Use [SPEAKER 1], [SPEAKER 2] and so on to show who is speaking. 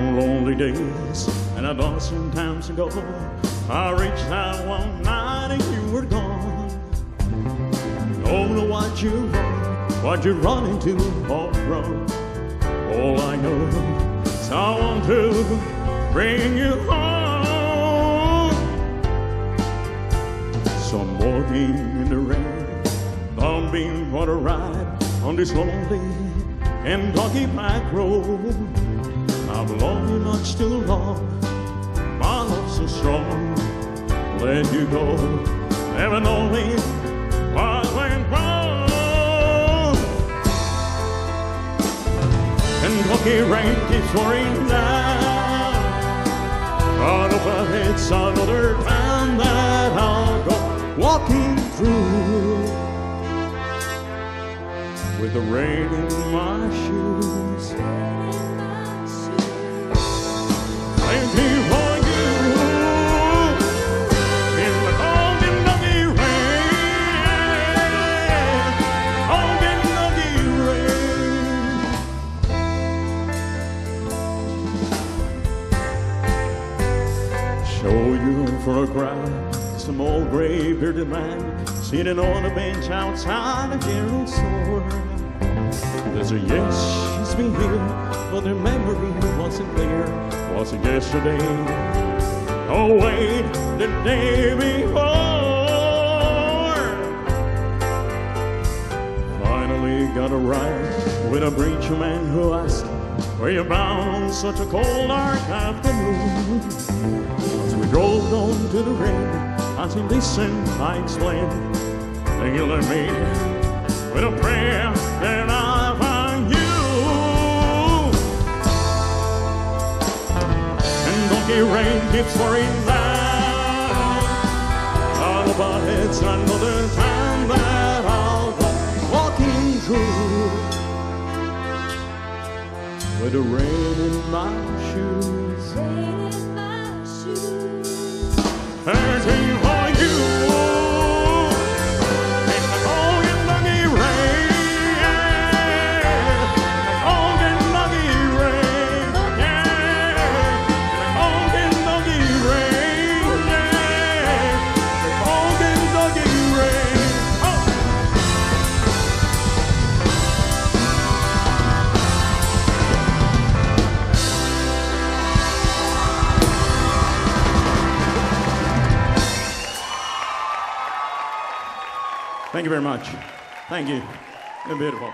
[SPEAKER 1] On lonely days and a dozen times ago, I reached out one night and you were gone. Don't know what you run into off the road. All I know is I want to bring you home. So I'm walking in the rain, bumping for a ride on this lonely Kentucky back road. I've loved you much too long, my love so strong. Let you go, never knowing what went wrong. Kentucky rain keeps pouring down. Out of my head's another town that I'll go walking through, with the rain in my shoes. Waiting for you in the cold Kentucky rain, cold Kentucky rain. Show you for a crowd, some old gray-bearded man sitting on a bench outside a general store. There's a yes, she's been here, but her memory wasn't there. Wasn't yesterday, oh wait, the day before. Finally got a ride with a preacher man who asked, where you bound on such a cold dark afternoon? As we drove down to the rain, as he listened, I explained, and you let me with a prayer that I find you. Kentucky rain keeps pouring down. Out of our heads, another town that I'll go walking through, with the rain in my shoes. Rain in my shoes. Hurting for you. Thank you very much. Thank you. You're beautiful.